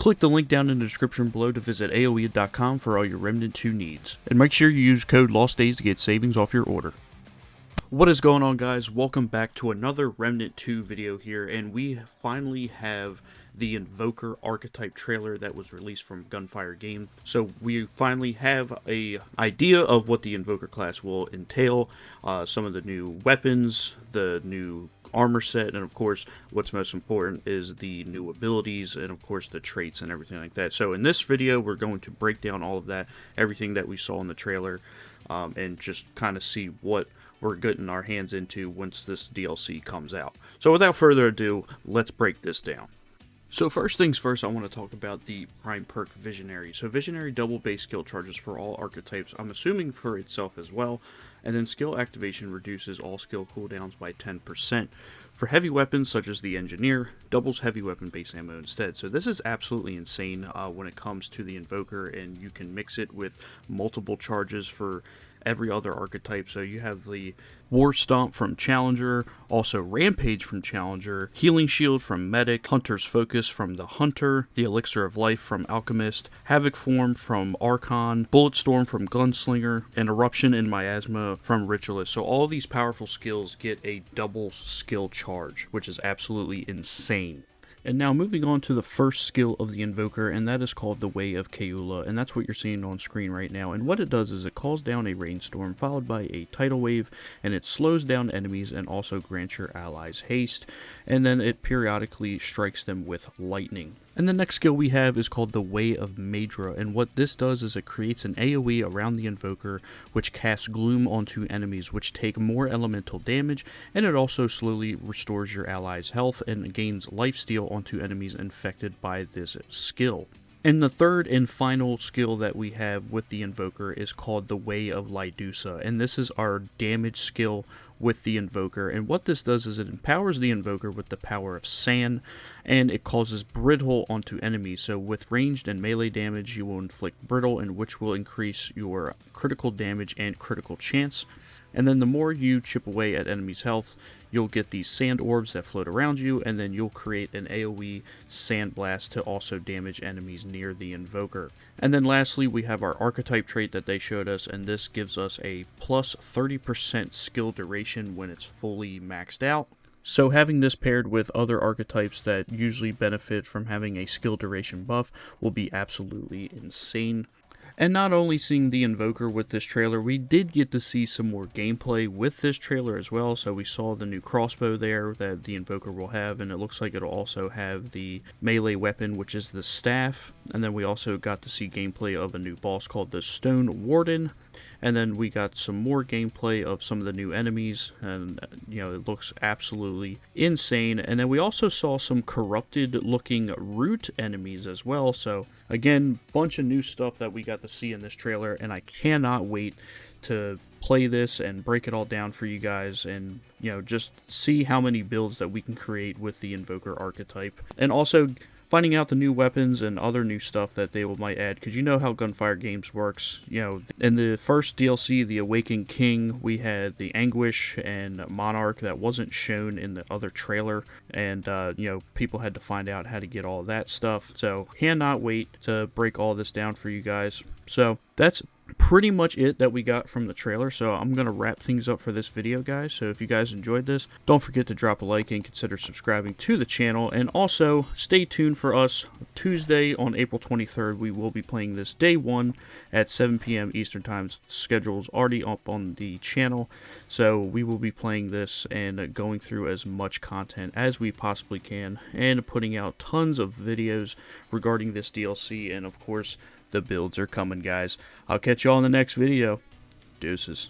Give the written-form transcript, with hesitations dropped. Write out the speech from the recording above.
Click the link down in the description below to visit aoe.com for all your Remnant 2 needs. And make sure you use code LOSTDAYS to get savings off your order. What is going on, guys? Welcome back to another Remnant 2 video here, and we finally have the Invoker Archetype trailer that was released from Gunfire Games. So we finally have a idea of what the Invoker class will entail, some of the new weapons, the new armor set, and of course what's most important is the new abilities and of course the traits and everything like that. So in this video we're going to break down all of that, everything that we saw in the trailer, and just kind of see what we're getting our hands into once this DLC comes out. So without further ado, let's break this down. So first things first, I want to talk about the Prime Perk Visionary. So Visionary double base skill charges for all archetypes, I'm assuming for itself as well, and then skill activation reduces all skill cooldowns by 10%. For heavy weapons such as the Engineer, doubles heavy weapon base ammo instead. So this is absolutely insane when it comes to the Invoker, and you can mix it with multiple charges for every other archetype. So you have the War Stomp from Challenger, also Rampage from Challenger, Healing Shield from Medic, Hunter's Focus from the Hunter, the Elixir of Life from Alchemist, Havoc Form from Archon, Bulletstorm from Gunslinger, and Eruption in Miasma from Ritualist. So all these powerful skills get a double skill charge, which is absolutely insane. And now moving on to the first skill of the Invoker, and that is called the Way of Keula, and that's what you're seeing on screen right now. And what it does is it calls down a rainstorm followed by a tidal wave, and it slows down enemies and also grants your allies haste, and then it periodically strikes them with lightning. And the next skill we have is called the Way of Maedra, and what this does is it creates an AoE around the Invoker, which casts gloom onto enemies, which take more elemental damage, and it also slowly restores your allies' health and gains lifesteal onto enemies infected by this skill. And the third and final skill that we have with the Invoker is called the Way of Lydusa, and this is our damage skill with the Invoker. And what this does is it empowers the Invoker with the power of sand, and it causes brittle onto enemies. So with ranged and melee damage you will inflict brittle, and which will increase your critical damage and critical chance. And then the more you chip away at enemies' health, you'll get these sand orbs that float around you, and then you'll create an AoE sand blast to also damage enemies near the Invoker. And then lastly, we have our archetype trait that they showed us, and this gives us a plus 30% skill duration when it's fully maxed out. So having this paired with other archetypes that usually benefit from having a skill duration buff will be absolutely insane. And not only seeing the Invoker with this trailer, we did get to see some more gameplay with this trailer as well. So we saw the new crossbow there that the Invoker will have, and it looks like it'll also have the melee weapon, which is the staff. And then we also got to see gameplay of a new boss called the Stone Warden. And then we got some more gameplay of some of the new enemies, and you know, it looks absolutely insane. And then we also saw some corrupted looking root enemies as well. So again, bunch of new stuff that we got to see in this trailer, and I cannot wait to play this and break it all down for you guys, and you know, just see how many builds that we can create with the Invoker archetype, and also finding out the new weapons and other new stuff that they might add, because you know how Gunfire Games works. You know, in the first DLC, the Awakened King, we had the Anguish and Monarch that wasn't shown in the other trailer, and you know, people had to find out how to get all that stuff. So cannot wait to break all this down for you guys. So that's pretty much it that we got from the trailer. So I'm gonna wrap things up for this video, guys. So if you guys enjoyed this, don't forget to drop a like and consider subscribing to the channel, and also stay tuned for us Tuesday on April 23rd. We will be playing this day 1 at 7 p.m. Eastern time. Schedule's already up on the channel, so we will be playing this and going through as much content as we possibly can, and putting out tons of videos regarding this DLC. And of course, the builds are coming, guys. I'll catch y'all in the next video. Deuces.